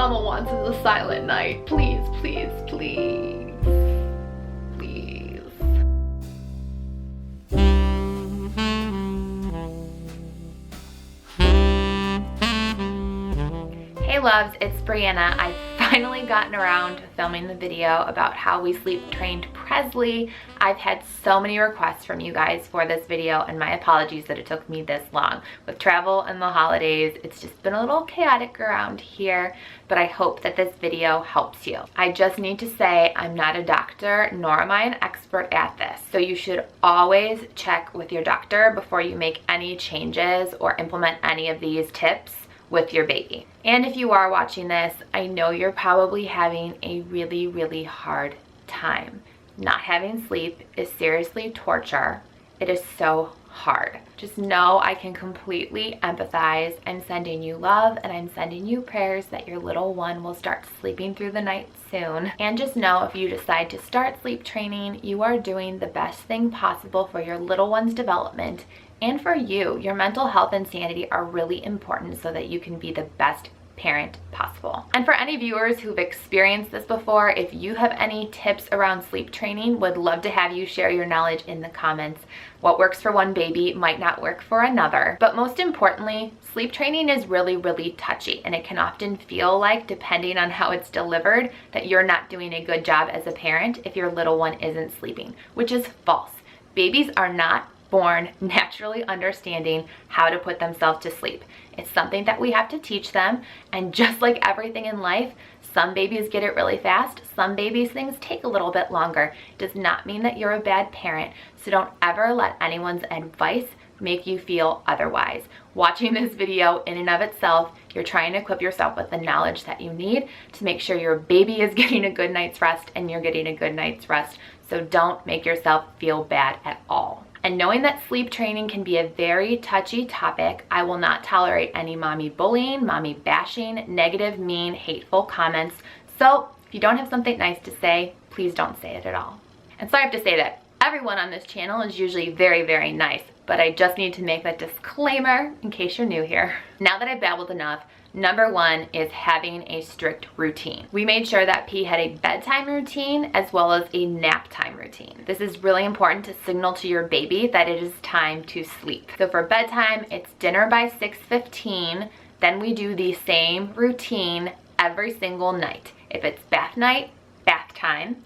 mama wants is a silent night. Please, please, please, please. Hey loves, it's Brianna. I've finally gotten around to filming the video about how we sleep trained Presley. I've had so many requests from you guys for this video, and my apologies that it took me this long. With travel and the holidays, it's just been a little chaotic around here, but I hope that this video helps you. I just need to say I'm not a doctor, nor am I an expert at this, so you should always check with your doctor before you make any changes or implement any of these tips with your baby. And if you are watching this, I know you're probably having a really, really hard time. Not having sleep is seriously torture. It is so hard. Just know I can completely empathize. I'm sending you love and I'm sending you prayers that your little one will start sleeping through the night soon. And just know if you decide to start sleep training, you are doing the best thing possible for your little one's development and for you. Your mental health and sanity are really important so that you can be the best parent possible. And for any viewers who've experienced this before, if you have any tips around sleep training, would love to have you share your knowledge in the comments. What works for one baby might not work for another. But most importantly, sleep training is really, really touchy, and it can often feel like, depending on how it's delivered, that you're not doing a good job as a parent if your little one isn't sleeping, which is false. Babies are not born naturally understanding how to put themselves to sleep. It's something that we have to teach them, and just like everything in life, some babies get it really fast, some babies things take a little bit longer. It does not mean that you're a bad parent, so don't ever let anyone's advice make you feel otherwise. Watching this video in and of itself, you're trying to equip yourself with the knowledge that you need to make sure your baby is getting a good night's rest and you're getting a good night's rest. So don't make yourself feel bad at all. And knowing that sleep training can be a very touchy topic, I will not tolerate any mommy bullying, mommy bashing, negative, mean, hateful comments. So if you don't have something nice to say, please don't say it at all. And so I have to say that everyone on this channel is usually very, very nice, but I just need to make that disclaimer in case you're new here. Now that I've babbled enough, number one is having a strict routine. We made sure that P had a bedtime routine as well as a nap time routine. This is really important to signal to your baby that it is time to sleep. So for bedtime, it's dinner by 6:15. Then we do the same routine every single night. If it's bath night, bath time.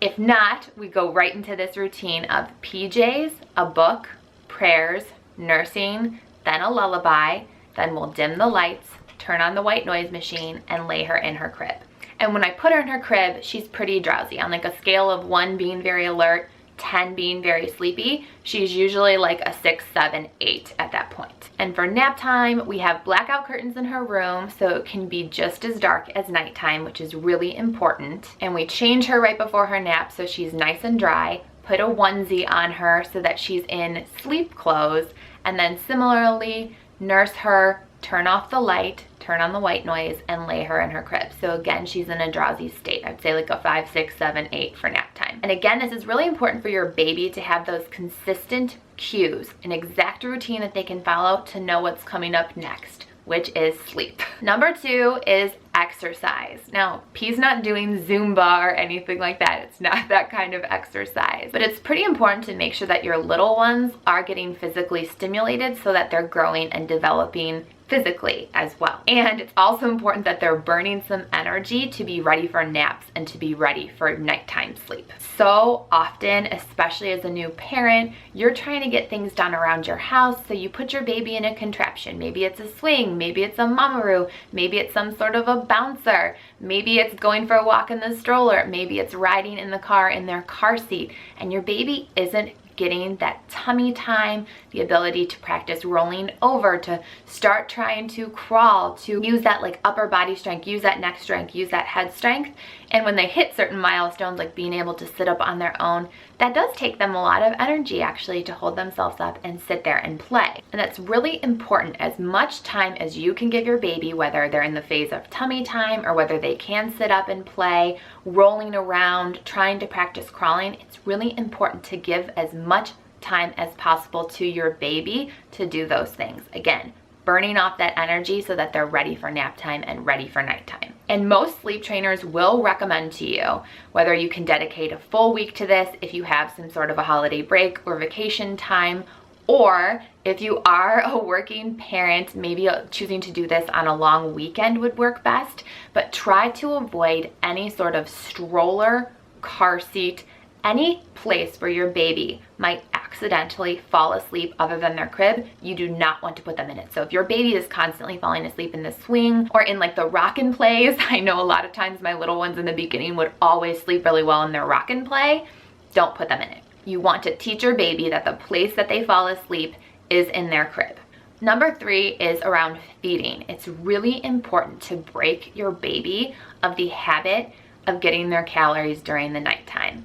If not, we go right into this routine of PJs, a book, prayers, nursing, then a lullaby, then we'll dim the lights, turn on the white noise machine, and lay her in her crib. And when I put her in her crib, she's pretty drowsy. On like a scale of 1 being very alert, 10 being very sleepy, she's usually like a 6, 7, 8 at that point. And for nap time, we have blackout curtains in her room so it can be just as dark as nighttime, which is really important. And we change her right before her nap so she's nice and dry, put a onesie on her so that she's in sleep clothes, and then similarly nurse her, turn off the light, turn on the white noise, and lay her in her crib. So again, she's in a drowsy state. I'd say like a 5, 6, 7, 8 for nap time. And again, this is really important for your baby to have those consistent cues, an exact routine that they can follow to know what's coming up next, which is sleep. Number 2 is exercise. Now, P's not doing Zumba or anything like that. It's not that kind of exercise. But it's pretty important to make sure that your little ones are getting physically stimulated so that they're growing and developing physically as well. And it's also important that they're burning some energy to be ready for naps and to be ready for nighttime sleep. So often, especially as a new parent, you're trying to get things done around your house, so you put your baby in a contraption. Maybe it's a swing, maybe it's a mamaroo, maybe it's some sort of a bouncer, maybe it's going for a walk in the stroller, maybe it's riding in the car in their car seat, and your baby isn't getting that tummy time, the ability to practice rolling over, to start trying to crawl, to use that like upper body strength, use that neck strength, use that head strength. And when they hit certain milestones, like being able to sit up on their own, that does take them a lot of energy actually to hold themselves up and sit there and play. And that's really important. As much time as you can give your baby, whether they're in the phase of tummy time or whether they can sit up and play, rolling around, trying to practice crawling, it's really important to give as much time as possible to your baby to do those things. Again, burning off that energy so that they're ready for nap time and ready for nighttime. And most sleep trainers will recommend to you whether you can dedicate a full week to this if you have some sort of a holiday break or vacation time, or if you are a working parent, maybe choosing to do this on a long weekend would work best. But try to avoid any sort of stroller, car seat, any place where your baby might accidentally fall asleep other than their crib. You do not want to put them in it. So if your baby is constantly falling asleep in the swing or in like the rock and plays, I know a lot of times my little ones in the beginning would always sleep really well in their rock and play, don't put them in it. You want to teach your baby that the place that they fall asleep is in their crib. Number 3 is around feeding. It's really important to break your baby of the habit of getting their calories during the nighttime.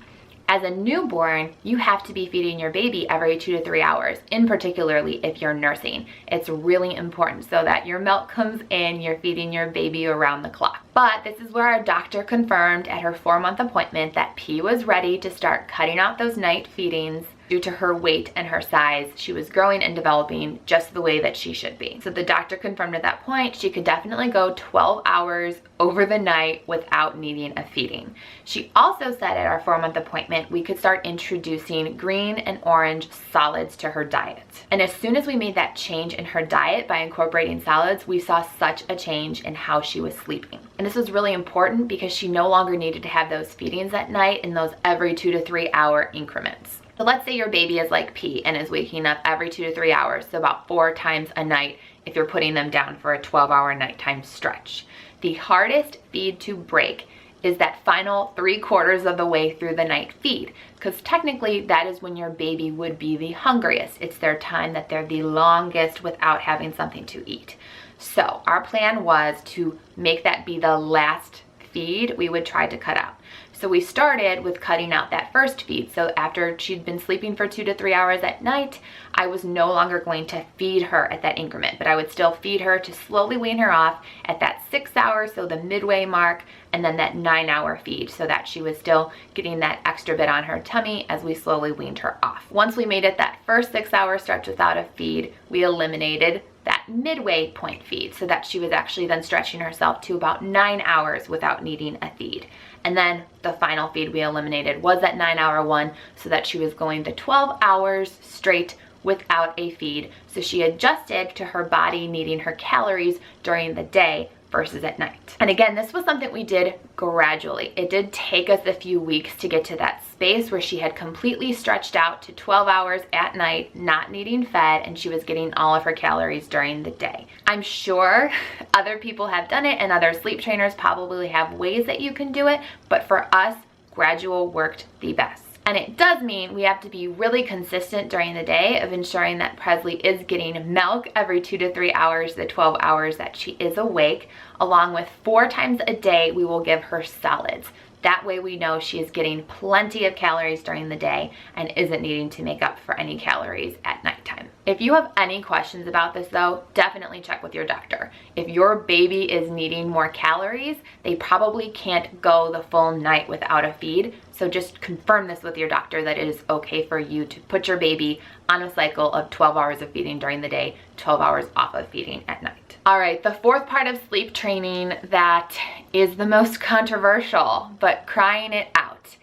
As a newborn, you have to be feeding your baby every 2 to 3 hours, in particularly if you're nursing. It's really important so that your milk comes in, you're feeding your baby around the clock. But this is where our doctor confirmed at her 4-month appointment that P was ready to start cutting out those night feedings. Due to her weight and her size, she was growing and developing just the way that she should be. So the doctor confirmed at that point she could definitely go 12 hours over the night without needing a feeding. She also said at our 4-month appointment we could start introducing green and orange solids to her diet. And as soon as we made that change in her diet by incorporating solids, we saw such a change in how she was sleeping. And this was really important because she no longer needed to have those feedings at night in those every 2 to 3 hour increments. So let's say your baby is like P and is waking up every 2 to 3 hours, so about 4 times a night if you're putting them down for a 12-hour nighttime stretch. The hardest feed to break is that final 3/4 of the way through the night feed, because technically that is when your baby would be the hungriest. It's their time that they're the longest without having something to eat. So our plan was to make that be the last feed we would try to cut out. So we started with cutting out that first feed. So after she'd been sleeping for 2 to 3 hours at night, I was no longer going to feed her at that increment, but I would still feed her to slowly wean her off at that 6 hours, so the midway mark, and then that 9-hour feed, so that she was still getting that extra bit on her tummy as we slowly weaned her off. Once we made it that first 6-hour stretch without a feed, we eliminated that midway point feed, so that she was actually then stretching herself to about 9 hours without needing a feed. And then the final feed we eliminated was that 9-hour one, so that she was going the 12 hours straight without a feed. So she adjusted to her body needing her calories during the day versus at night. And again, this was something we did gradually. It did take us a few weeks to get to that space where she had completely stretched out to 12 hours at night, not needing fed, and she was getting all of her calories during the day. I'm sure other people have done it and other sleep trainers probably have ways that you can do it, but for us, gradual worked the best. And it does mean we have to be really consistent during the day of ensuring that Presley is getting milk every 2 to 3 hours, the 12 hours that she is awake, along with 4 times a day we will give her solids. That way we know she is getting plenty of calories during the day and isn't needing to make up for any calories at nighttime. If you have any questions about this though, definitely check with your doctor. If your baby is needing more calories, they probably can't go the full night without a feed. So just confirm this with your doctor that it is okay for you to put your baby on a cycle of 12 hours of feeding during the day, 12 hours off of feeding at night. All right, the 4th part of sleep training that is the most controversial, but crying it out.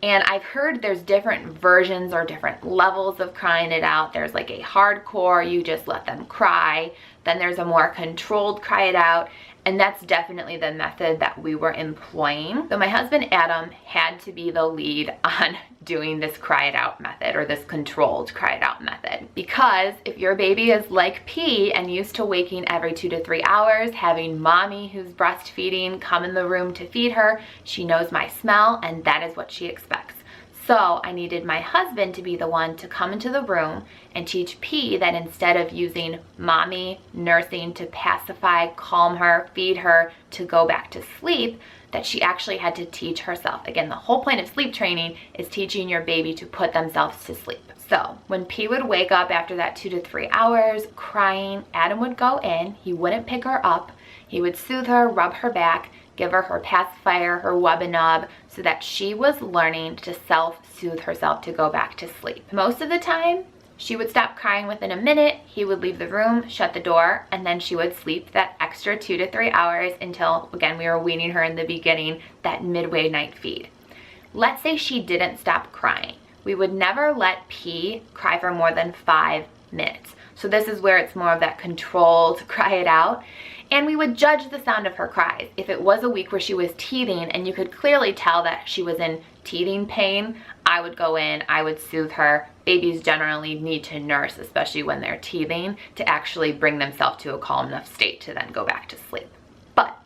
And I've heard there's different versions or different levels of crying it out. There's like a hardcore, you just let them cry. Then there's a more controlled cry it out. And that's definitely the method that we were employing. So my husband Adam had to be the lead on doing this cry it out method, or this controlled cry it out method. Because if your baby is like P and used to waking every 2 to 3 hours, having mommy who's breastfeeding come in the room to feed her, she knows my smell and that is what she expects. So I needed my husband to be the one to come into the room and teach P that instead of using mommy nursing to pacify, calm her, feed her to go back to sleep, that she actually had to teach herself. Again, the whole point of sleep training is teaching your baby to put themselves to sleep. So when P would wake up after that 2 to 3 hours crying, Adam would go in, he wouldn't pick her up, he would soothe her, rub her back, give her her pacifier, her Webinub, so that she was learning to self-soothe herself to go back to sleep. Most of the time, She would stop crying within a minute, he would leave the room, shut the door, and then she would sleep that extra 2 to 3 hours until, again, we were weaning her in the beginning, that midway night feed. Let's say she didn't stop crying. We would never let P cry for more than 5 minutes. So this is where it's more of that controlled cry it out. And we would judge the sound of her cries. If it was a week where she was teething and you could clearly tell that she was in teething pain, I would go in, I would soothe her. Babies generally need to nurse, especially when they're teething, to actually bring themselves to a calm enough state to then go back to sleep. But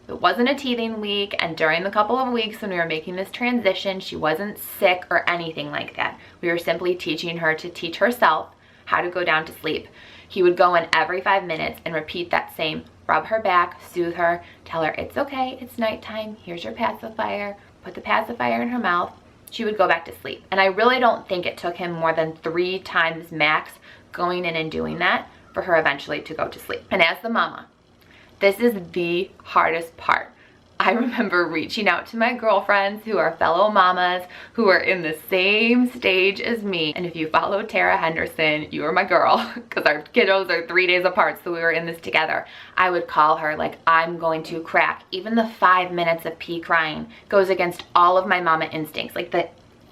if it wasn't a teething week, and during the couple of weeks when we were making this transition, she wasn't sick or anything like that. We were simply teaching her to teach herself how to go down to sleep. He would go in every 5 minutes and repeat that same, rub her back, soothe her, tell her it's okay, it's nighttime, here's your pacifier, put the pacifier in her mouth. She would go back to sleep. And I really don't think it took him more than 3 times max going in and doing that for her eventually to go to sleep. And as the mama, this is the hardest part. I remember reaching out to my girlfriends who are fellow mamas who are in the same stage as me. And if you follow Tara Henderson, you are my girl, because our kiddos are 3 days apart, so we were in this together. I would call her like, I'm going to crack. Even the 5 minutes of P crying goes against all of my mama instincts. Like, the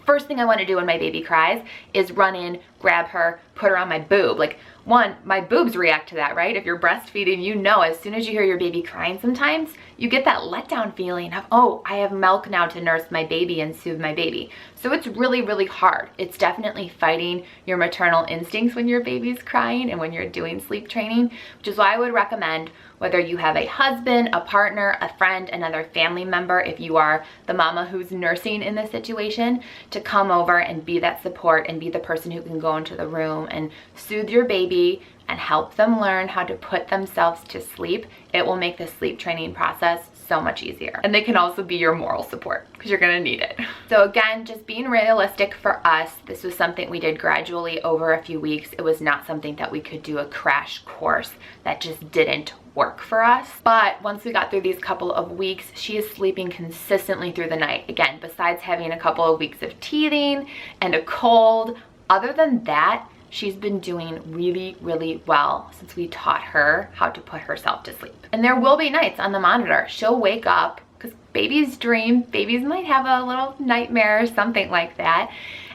first thing I want to do when my baby cries is run in, grab her, put her on my boob. Like, one, my boobs react to that, right? If you're breastfeeding, you know, as soon as you hear your baby crying sometimes, you get that letdown feeling of, oh, I have milk now to nurse my baby and soothe my baby. So it's really, really hard. It's definitely fighting your maternal instincts when your baby's crying and when you're doing sleep training, which is why I would recommend, whether you have a husband, a partner, a friend, another family member, if you are the mama who's nursing in this situation, to come over and be that support and be the person who can go into the room and soothe your baby and help them learn how to put themselves to sleep. It will make the sleep training process so much easier. And they can also be your moral support, because you're gonna need it. So again, just being realistic for us, this was something we did gradually over a few weeks. It was not something that we could do a crash course. That just didn't work for us. But once we got through these couple of weeks, she is sleeping consistently through the night. Again, besides having a couple of weeks of teething and a cold, other than that, she's been doing really, really well since we taught her how to put herself to sleep. And there will be nights on the monitor she'll wake up, because babies dream, babies might have a little nightmare or something like that,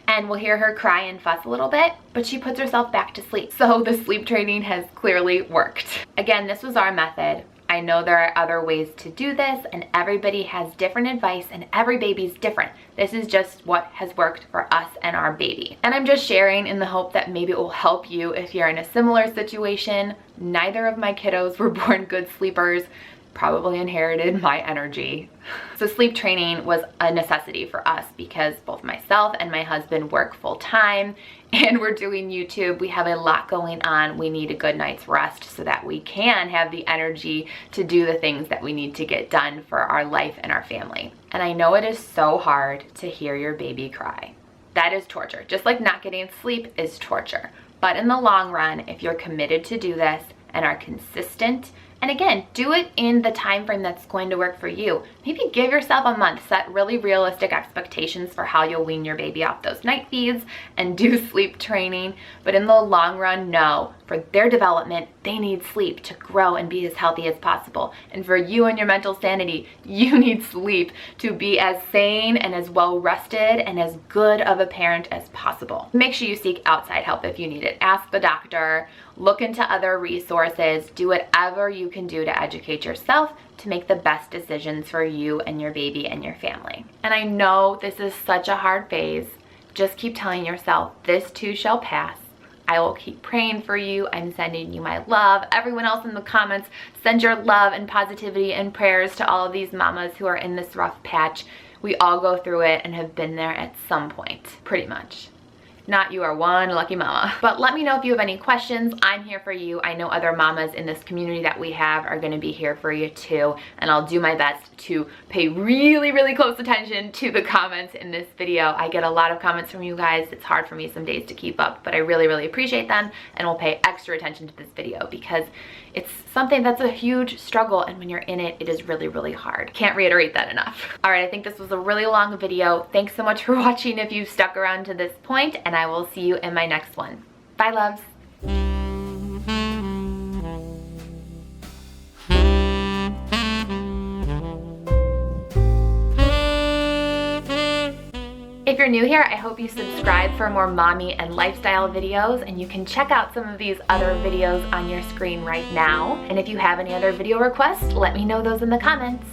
and we'll hear her cry and fuss a little bit, but she puts herself back to sleep. So the sleep training has clearly worked. Again, this was our method. I know there are other ways to do this, and everybody has different advice and every baby's different. This is just what has worked for us and our baby. And I'm just sharing in the hope that maybe it will help you if you're in a similar situation. Neither of my kiddos were born good sleepers. Probably inherited my energy. So sleep training was a necessity for us because both myself and my husband work full time and we're doing YouTube. We have a lot going on. We need a good night's rest so that we can have the energy to do the things that we need to get done for our life and our family. And I know it is so hard to hear your baby cry. That is torture. Just like not getting sleep is torture. But in the long run, if you're committed to do this and are consistent, and again, do it in the time frame that's going to work for you. Maybe give yourself a month, set really realistic expectations for how you'll wean your baby off those night feeds and do sleep training. But in the long run, know for their development, they need sleep to grow and be as healthy as possible. And for you and your mental sanity, you need sleep to be as sane and as well rested and as good of a parent as possible. Make sure you seek outside help if you need it. Ask the doctor, look into other resources, do whatever you can do to educate yourself to make the best decisions for you and your baby and your family. And I know this is such a hard phase. Just keep telling yourself, this too shall pass. I will keep praying for you. I'm sending you my love. Everyone else in the comments, send your love and positivity and prayers to all of these mamas who are in this rough patch. We all go through it and have been there at some point, pretty much. Not, you are one lucky mama. But let me know if you have any questions. I'm here for you. I know other mamas in this community that we have are gonna be here for you too. And I'll do my best to pay really, really close attention to the comments in this video. I get a lot of comments from you guys. It's hard for me some days to keep up, but I really, really appreciate them and will pay extra attention to this video because it's something that's a huge struggle, and when you're in it, it is really, really hard. Can't reiterate that enough. All right, I think this was a really long video. Thanks so much for watching if you've stuck around to this point, and I will see you in my next one. Bye, loves. If you're new here, I hope you subscribe for more mommy and lifestyle videos, and you can check out some of these other videos on your screen right now. And if you have any other video requests, let me know those in the comments.